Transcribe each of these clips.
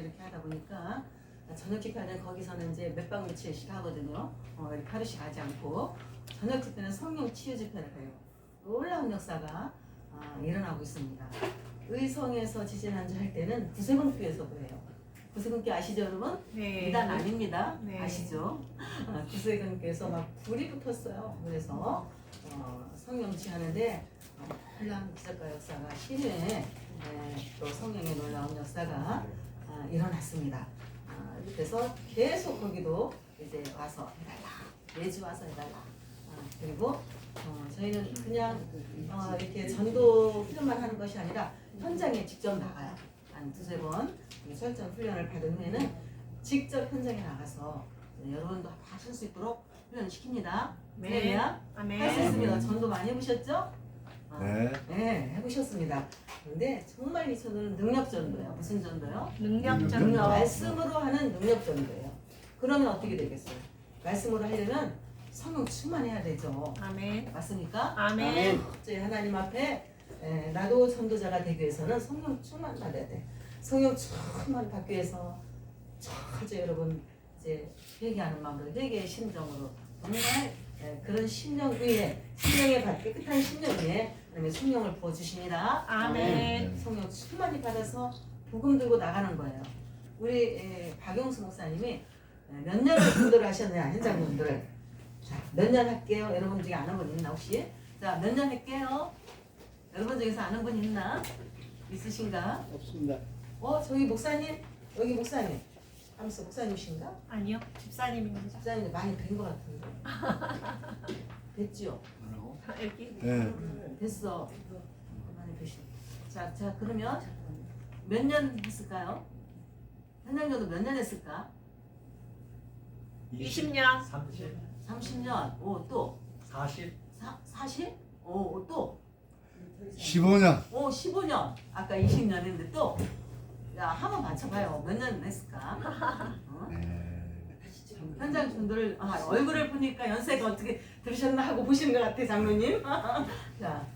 이렇게 하다 보니까 저녁 집회는 거기서는 이제 몇 박 며칠씩 하거든요. 이렇게 하루씩 가지 않고 저녁 집회는 성령 치유 집회를 해요. 놀라운 역사가 일어나고 있습니다. 의성에서 지지난주 할 때는 구세군교에서도 해요. 구세군교 아시죠 여러분? 네. 이단 아닙니다. 네. 아시죠? 구세군교에서 막 불이 붙었어요. 그래서 성령 치유하는데 놀라운 기적과 역사가 신의 또 성령의 놀라운 역사가 일어났습니다. 그래서 계속 거기도 이제 와서 해달라, 매주 와서 해달라. 그리고 저희는 그냥 이렇게 전도 훈련만 하는 것이 아니라 현장에 직접 나가요. 한 두세 번 설정 훈련을 받은 후에는 직접 현장에 나가서 여러분도 하실 수 있도록 훈련을 시킵니다. 네. 네. 할 수 있습니다. 전도 많이 해보셨죠? 네. 네, 해보셨습니다. 근데 정말 이 전도는 능력 전도예요. 무슨 전도요? 능력 전도. 말씀으로 하는 능력 전도예요. 그러면 어떻게 되겠어요? 말씀으로 하려면 성령 충만해야 되죠. 아멘. 맞습니까? 아멘. 이제 하나님 앞에 나도 전도자가 되기 위해서는 성령 충만 받아야 돼. 성령 충만 받기 위해서 이제 여러분 이제 회개하는 마음으로 회개의 심정으로 정말 그런 심령 위에 성령의 깨끗한 심령 위에 하나님의 성령을 부어 주십니다. 아멘. 성령 충만히 받아서 복음 들고 나가는 거예요. 우리 박영수 목사님이 몇 년을 전도를 하셨느냐 현장 분들. 자, 몇 년 할게요. 여러분 중에 아는 분 있나 혹시? 자, 몇 년 할게요. 여러분 중에서 아는 분 있나? 있으신가? 없습니다. 저기 목사님, 여기 목사님. 하면서 목사님이신가? 아니요. 집사님입니다. 목사님 많이 뵌 것 같은데. 됐지요? 여기. 네. 됐어. 많이 뵈시. 자, 그러면 몇 년 했을까요? 현장 정도 몇 년 했을까? 20년. 30, 30년. 또 40, 40? 또 15년. 15년. 아까 20년 했는데 또. 야, 한번 맞춰봐요. 몇 년 했을까? 네. 현장 분들 얼굴을 보니까 연세가 어떻게 들으셨나 하고 보시는 것 같아, 장로님. 자,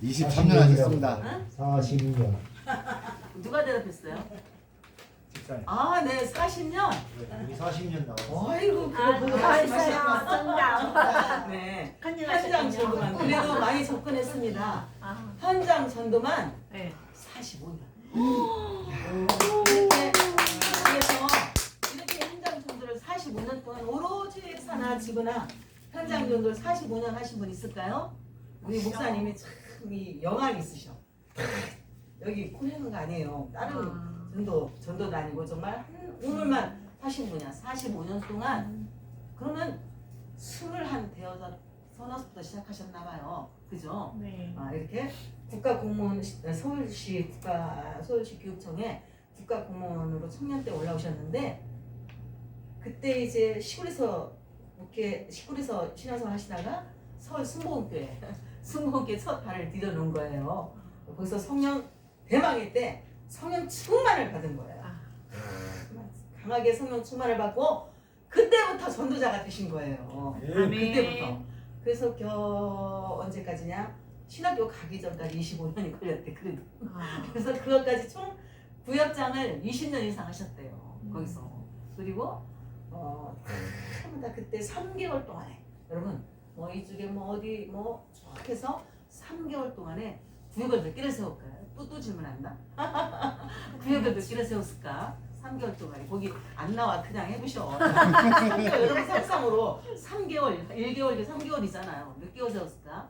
23년 하셨습니다. 응? 42년. 누가 대답했어요? 집사님. 네, 40년. 우리 40년 나왔어. 아이고, 그거 보고 잘했어요. 말씀하셨구나. 정답. 네, 한일 현장 전도만. 하셨군요. 그래도 많이 접근했습니다. 아, 현장 전도만 네. 45년. 이렇게 그래서 이렇게 현장 전도를 45년 동안 오로지 사나 지거나 현장 전도를 45년 하신 분 있을까요? 우리 목사님이 참 이 영향이 있으셔. 여기 코리는 거 아니에요. 다른 전도도 아니고 정말 오늘만 하신 분이야. 45년 동안. 그러면 21 대여섯 서너부터 시작하셨나 봐요. 그죠? 네. 이렇게 국가공무원 서울시 교육청에 국가공무원으로 청년 때 올라오셨는데 그때 이제 시골에서 신앙생활 하시다가 서울 순복음교회 첫 발을 디뎌놓은 거예요. 거기서 성령 대망의 때 성령 충만을 받은 거예요. 강하게 성령 충만을 받고 그때부터 전도자가 되신 거예요. 아멘. 그때부터. 그래서 언제까지냐? 신학교 가기 전까지 25년이 걸렸대. 그래도. 그래서 그것까지 총 구역장을 20년 이상 하셨대요. 거기서. 그리고 다 그때 3개월 동안에 여러분 이쪽에 어디 쭉 해서 3개월 동안에 구역을 몇 개를 세울까요? 또 질문한다. 구역을 몇 개를 세웠을까? 3개월 동안에 거기 안 나와 그냥 해보셔. 여러분 상상으로 3개월, 1개월, 3개월이잖아요. 몇 개월 세웠을까?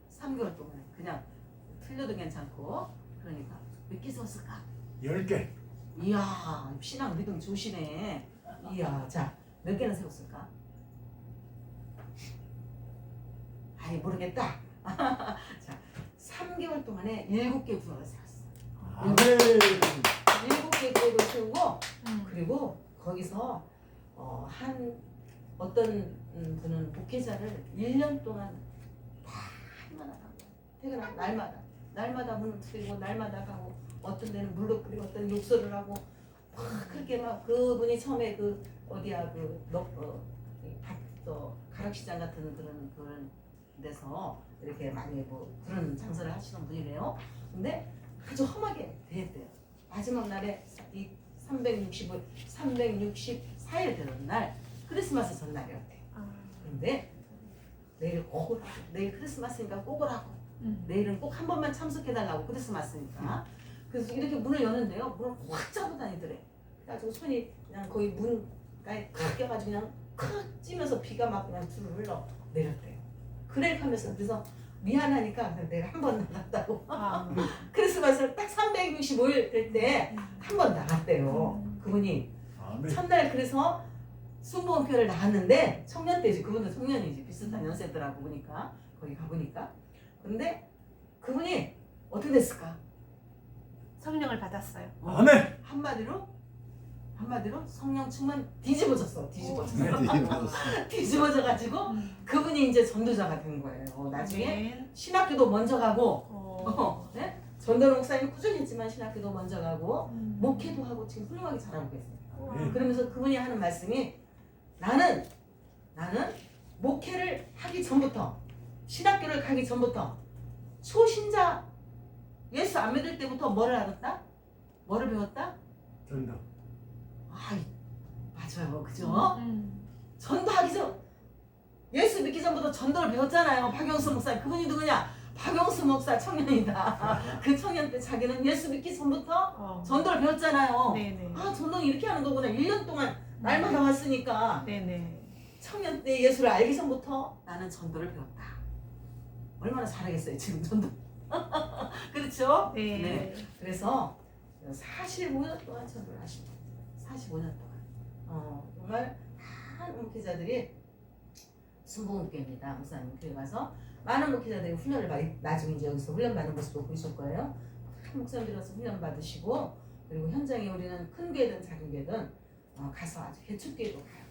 3개월 동안에 그냥 틀려도 괜찮고 그러니까 몇 개 세웠을까? 10개. 이야 신앙 믿음 좋으시네. 이야 자 몇 개나 세웠을까? 아이 모르겠다. 자 3개월 동안에 7개 구역을 세웠어. 아멘. 7개 구역을 세우고 그리고 거기서 어떤 분은 목회자를 1년 동안 날마다 가고 날마다 문을 트리고 날마다 가고 어떤 데는 물도 뿌리고 어떤 욕설을 하고 그렇게 막 그분이 처음에 가락시장 같은 그런 데서 이렇게 많이 그런 장사를 하시는 분이래요. 근데 아주 험하게 대했대요. 마지막 날에 이 364일 되는 날 크리스마스 전날이었대. 근데 내일 꼭 오라고. 내일 크리스마스니까 꼭 오라고. 내일은 꼭 한 번만 참석해달라고 크리스마스니까. 그래서 이렇게 문을 여는데요. 문을 확 잡고 다니더래. 그래가지고 손이 그냥 거의 문가에 탁 껴가지고 그냥 칵 찌면서 비가 막 그냥 줄을 흘러 내렸대요. 그래 하면서 그래서 미안하니까 내가 한 번 나갔다고. 크리스마스를 딱 365일 될 때 한 번 나갔대요. 그분이 아멘. 첫날 그래서 순복음교회를 나갔는데 청년 때지. 그분도 청년이지. 비슷한 연세더라고 보니까 거기 가보니까. 근데 그분이 어떻게 됐을까? 성령을 받았어요. 아멘. 한마디로 성령 충만 뒤집어졌어. 네. 뒤집어져가지고 그분이 이제 전도자가 된 거예요. 나중에 아멘. 신학교도 먼저 가고 어. 네? 전도는 목사님 꾸준했지만 신학교도 먼저 가고 음. 목회도 하고 지금 훌륭하게 잘하고 계세요. 네. 그러면서 그분이 하는 말씀이 나는 목회를 하기 전부터 신학교를 가기 전부터 초신자 예수 안 믿을 때부터 뭐를 알았다? 뭐를 배웠다? 전도. 아이 맞아요. 그죠? 음. 전도하기 전 예수 믿기 전부터 전도를 배웠잖아요. 박영수 목사. 그분이 누구냐? 박영수 목사 청년이다. 그 청년 때 자기는 예수 믿기 전부터 전도를 배웠잖아요. 네네. 아 전도는 이렇게 하는 거구나. 1년 동안 날마다 왔으니까 네네. 청년 때 예수를 알기 전부터 나는 전도를 배웠다. 얼마나 잘하겠어요 지금 전도. 그렇죠? 네. 그래서 45년 동안 전도를 하신 거예요. 45년 동안. 정말 많은 목회자들이 순복음교회입니다. 목사님 교회 가서 많은 목회자들이 훈련을 받이 나중에 이제 여기서 훈련 받는 모습도 보실 거예요. 많은 목사님들이 와서 훈련 받으시고 그리고 현장에 우리는 큰 교회든 작은 교회든 가서 아주 개척교회도 가요.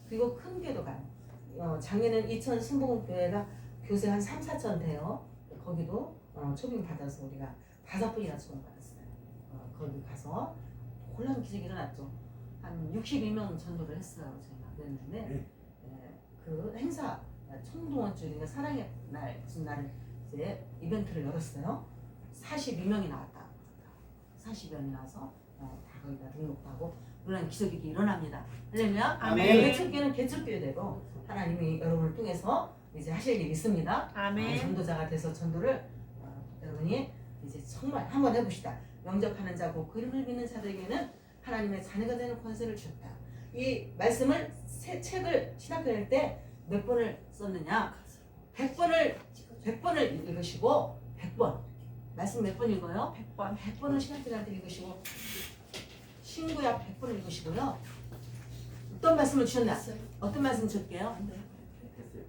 그리고 큰 교회도 가요. 작년에는 이천 순복음교회가 교세 한 3, 4천 돼요. 거기도 초빙 받아서 우리가 5분이나 초빙 받았어요. 거기 가서 놀라운 기적이 일어났죠. 한 62명 전도를 했어요. 저희가 그랬는데 그 행사 총동원 중에 사랑의 날 무슨 날 이제 이벤트를 열었어요. 42명이 나왔다. 42명이 나와서 다 거기다 등록하고 놀라운 기적이 일어납니다. 할렐루야. 아멘. 개척교회는 개척교회대로 하나님이 여러분을 통해서 이제 하실 일이 있습니다. 아멘. 전도자가 돼서 전도를 여러분이 이제 정말 한번 해봅시다. 영접하는 자고 그림을 믿는 자들에게는 하나님의 자녀가 되는 권세를 주셨다. 이 말씀을 새 책을 신학교 다닐 때 몇 번을 썼느냐? 100번을 읽으시고 100번 말씀 몇 번 읽어요? 100번. 100번을 신학교 다닐 때 읽으시고 신구약 100번을 읽으시고요. 어떤 말씀을 주셨나? 어떤 말씀 줄게요?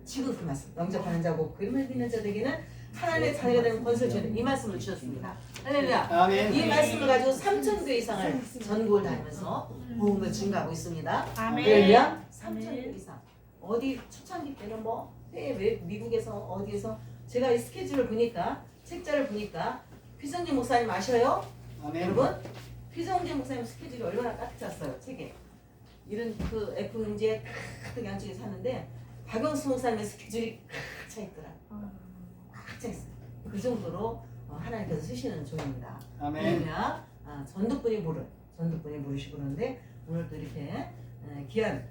지금 그 말씀. 영접하는 자고 그림을 믿는 자들에게는 하나님의 자녀가 되는 권세를 주는 이 말씀을 주셨습니다. 할렐루야. 아멘. 이 말씀을 가지고 3,000교 이상을 전국을 다니면서 복음을 증가하고 있습니다. 아멘. 할렐루야. 3,000교 이상. 어디 초창기 때는 뭐 미국에서 어디에서 제가 이 스케줄을 보니까 책자를 보니까 피성진 목사님 아셔요? 여러분? 피성진 목사님 스케줄이 얼마나 가득 찼어요. 책에. 이런 그 F응지에 가득 양쪽에 샀는데 박영수 목사님의 스케줄이 꽉 차 있더라. 꽉 차 있어요. 그 정도로 하나님께서 쓰시는 종입니다. 할렐루야. 전도뿐이 모르시고 그러는데 오늘 또 이렇게 귀한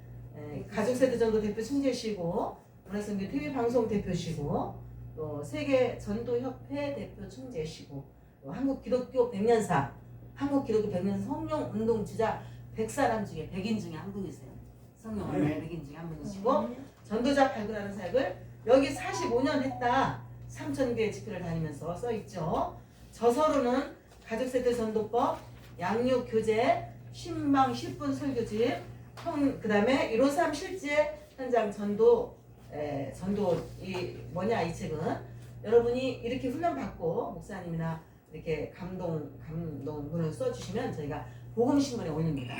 가족세대 전도 대표 총재시고 문화선교 TV 방송 대표시고 또 세계 전도협회 대표 총재시고 또 한국 기독교 100년사 성령 운동 주자 100사람 중에 100인 중에 한 분이세요. 성령 운동 100인 중에 한 분이시고 전도자 발굴하는 사역을 여기 45년 했다. 3,000개의 집회를 다니면서 써있죠. 저서로는 가족세대 전도법, 양육교재, 신방 10분 설교집, 그 다음에 153 실제 현장 전도 이 뭐냐 이 책은 여러분이 이렇게 훈련 받고 목사님이나 이렇게 감동문을 써주시면 저희가 복음신문에 올립니다.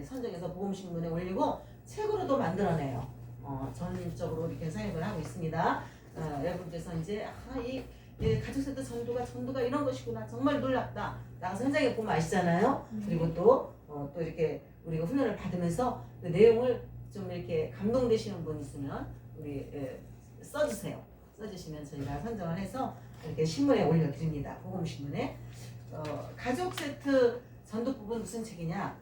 선정해서 복음신문에 올리고 책으로도 만들어내요. 전적으로 이렇게 사역을 하고 있습니다. 여러분께서 이제 이 가족세대 전도가 이런 것이구나 정말 놀랍다. 나가서 현장에 보면 아시잖아요. 그리고 또 이렇게 우리가 훈련을 받으면서 그 내용을 좀 이렇게 감동되시는 분 있으면 우리 써주세요. 써주시면 저희가 선정을 해서 이렇게 신문에 올려드립니다. 복음신문에. 가족 세트 전도법은 무슨 책이냐?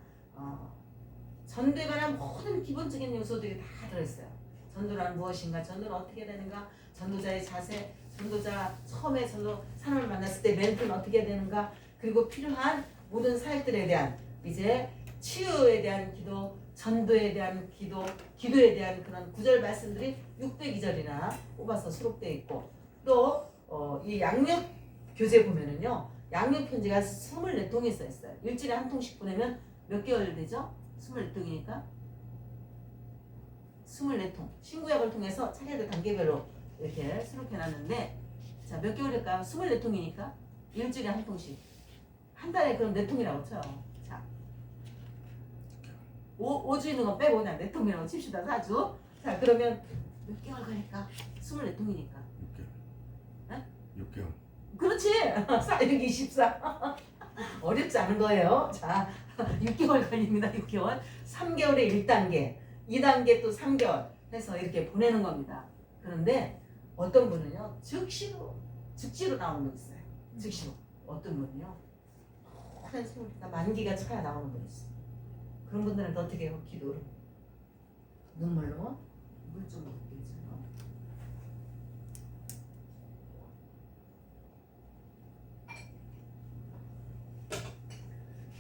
전도에 관한 모든 기본적인 요소들이 다 들어있어요. 전도란 무엇인가, 전도는 어떻게 되는가, 전도자의 자세, 전도자 처음에 전도 사람을 만났을 때 멘트는 어떻게 되는가, 그리고 필요한 모든 사역들에 대한 이제 치유에 대한 기도, 전도에 대한 기도, 기도에 대한 그런 구절 말씀들이 602절이나 뽑아서 수록되어 있고, 또 이 양육 교재 보면은요, 양육 편지가 24통이 써 있어요. 일주일에 한 통씩 보내면 몇 개월 되죠? 24통이니까 24통. 신구약을 통해서 차례대 단계별로 이렇게 수록해 놨는데, 자, 몇 개월일까요? 24통이니까 일주일에 한 통씩. 한 달에 그럼 4통이라고 쳐요. 자, 5주 있는 거 빼고 그냥 4통이라고 칩시다. 4주. 자, 그러면 몇 개월 걸릴까? 24통이니까. 6개월. 그렇지. 4, 6, 24. 어렵지 않은 거예요. 자, 6개월 걸립니다. 6개월. 3개월에 1단계, 2단계 또 3개월 해서 이렇게 보내는 겁니다. 그런데 어떤 분은요, 즉지로 나오는 분 있어요. 즉시로. 어떤 분은요, 한 세월이나 만기가 차야 나오는 분 있어요. 그런 분들은 어떻게 해요? 기도를. 눈물로 물 좀 먹겠죠.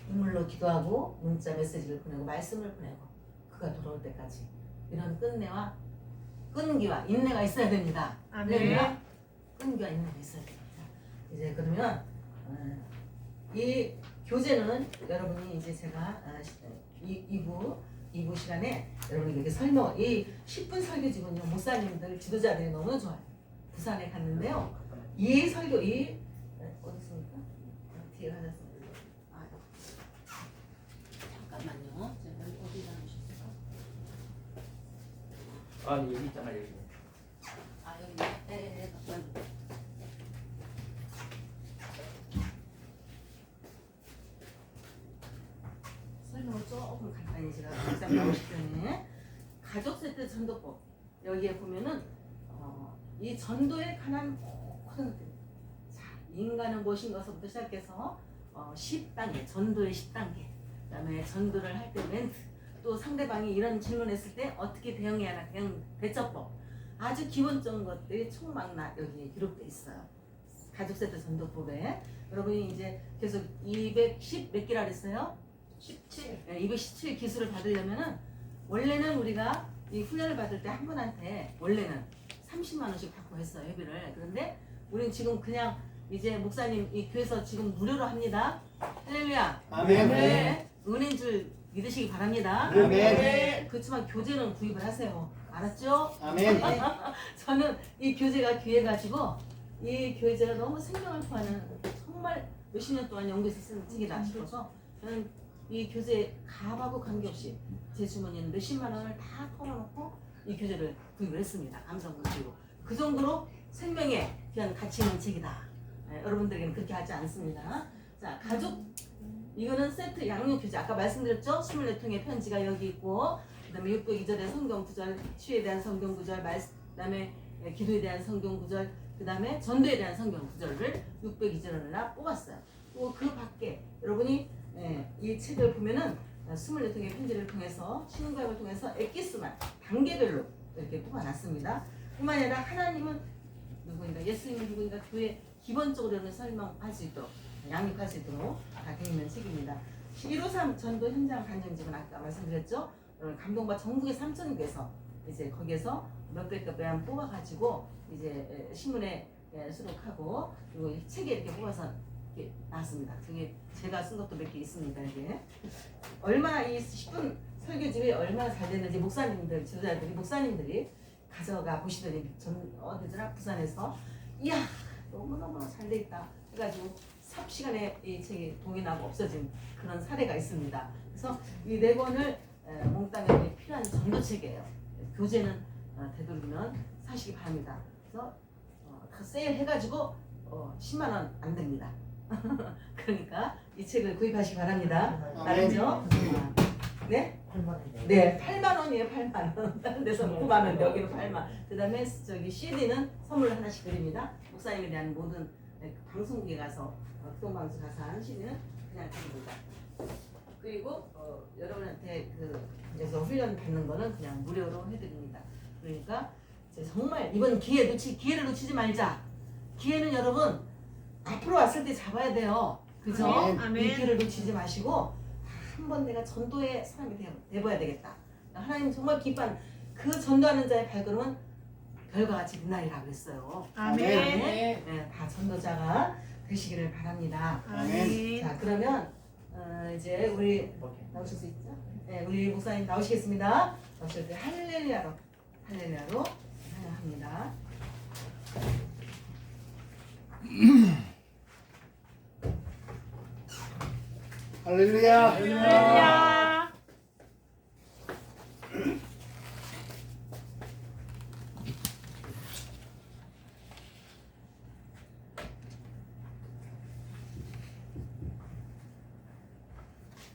눈물로 기도하고 문자 메시지를 보내고 말씀을 보내고 그가 돌아올 때까지 이런 끝내와 끈기와 인내가 있어야 됩니다. 아멘. 끈기와 인내가 있어야 됩니다. 이제 그러면 이 교재는 여러분이 이제 제가 2부 시간에 여러분이 이렇게 설명, 이 10분 설교집은요, 목사님들 지도자들이 너무 좋아요. 부산에 갔는데요, 이 설교 어디 있습니까? 뒤에 가셨습니다. 잠깐만요. 제가 어디다 놓으셨어요? 아니 여기 있잖아 여기. 여기. 네. 설명을 조금 간단히 제가 영상 나오기 전에 가족 세트 전도법 여기에 보면은 이 전도에 관한 모든 자, 인간은 무엇인가서부터 시작해서 10단계 전도의 10단계, 그다음에 전도를 할 때 멘트, 또 상대방이 이런 질문했을 때 어떻게 대응해야 하나 대처법, 아주 기본적인 것들이 총망라 여기에 기록돼 있어요. 가족 세트 전도법에 여러분이 이제 계속 210 몇 기라 그랬어요? 17. 217 기술을 받으려면은 원래는 우리가 이 훈련을 받을 때 한 분한테 원래는 30만 원씩 받고 했어요, 회비를. 그런데 우리는 지금 그냥 이제 목사님 이 교회에서 지금 무료로 합니다. 할렐루야. 아멘. 네. 은혜인 줄 믿으시기 바랍니다. 아멘. 네. 그렇지만 교재는 구입을 하세요. 알았죠? 아멘. 네. 저는 이 교재가 귀해가지고 이 교재가 너무 생명을 구하는 정말 몇십 년 동안 연구해서 쓴 책이다 싶어서 저는 이 교재 값하고 관계없이 제 주머니에는 몇십만 원을 다 털어놓고 이 교재를 구입을 했습니다. 감성문지로. 그 정도로 생명에 귀한 가치 있는 책이다. 여러분들에게는 그렇게 하지 않습니다. 자, 가족 이거는 세트 양육 교재. 아까 말씀드렸죠? 24통의 편지가 여기 있고, 그 다음에 602절의 성경 구절, 치유에 대한 성경 구절, 그 다음에 기도에 대한 성경 구절, 그 다음에 전도에 대한 성경 구절을 602절을 뽑았어요. 또 그 밖에 여러분이 이 책을 보면은 24통의 편지를 통해서 신구약을 통해서 엑기스만 단계별로 이렇게 뽑아놨습니다. 뿐만 아니라 하나님은 누구인가, 예수님은 누구인가, 교회 기본적으로는 설명할 수 있도록, 양육할 수 있도록 다 되어 있는 책입니다. 153 전도 현장 간증집은 아까 말씀드렸죠. 감동과 전국의 삼천교에서 이제 거기에서 몇백 개 뽑아가지고 이제 신문에 수록하고, 그리고 이 책에 이렇게 뽑아서 이렇게 나왔습니다. 저게 제가 쓴 것도 몇 개 있습니다. 이게 얼마나 이 10분 설교집이 얼마나 잘 됐는지 목사님들, 지도자들이, 목사님들이 가져가 보시더니 어디더라 부산에서 이야 너무너무 잘 돼 있다 해가지고 삽시간에 이 책이 동인하고 없어진 그런 사례가 있습니다. 그래서 이 4권을 몽땅에 필요한 전도책이에요. 교재는 되도록이면 사시기 바랍니다. 그래서 다 세일해가지고 10만 원 안 됩니다. 그러니까 이 책을 구입하시기 바랍니다. 다른죠? 네? 8만원이네. 네, 8만 원이에요. 8만 원. 다른 데서 9만 원, 여기는 8만. 그다음에 저기 CD는 선물 하나씩 드립니다. 목사님에 대한 모든 방송국에 가서 교통방송 가서 하는 CD는 그냥 드립니다. 그리고 여러분한테 그래서 훈련 받는 거는 그냥 무료로 해드립니다. 그러니까 이제 정말 이번 기회를 놓치지 말자. 기회는 여러분 앞으로 왔을 때 잡아야 돼요. 그죠? 아멘. 이 기회를 놓치지 마시고 한번 내가 전도의 사람이 되어야 되겠다. 하나님 정말 기뻐한 그 전도하는 자의 발걸음은 별과 같이 빛나리라고 했어요. 아멘. 네, 다 전도자가 되시기를 바랍니다. 아멘. 자, 그러면 이제 우리 나오실 수 있죠? 네, 우리 목사님 나오시겠습니다. 나오실 때 할렐루야로 찬양합니다. 할렐루야. 할렐루야.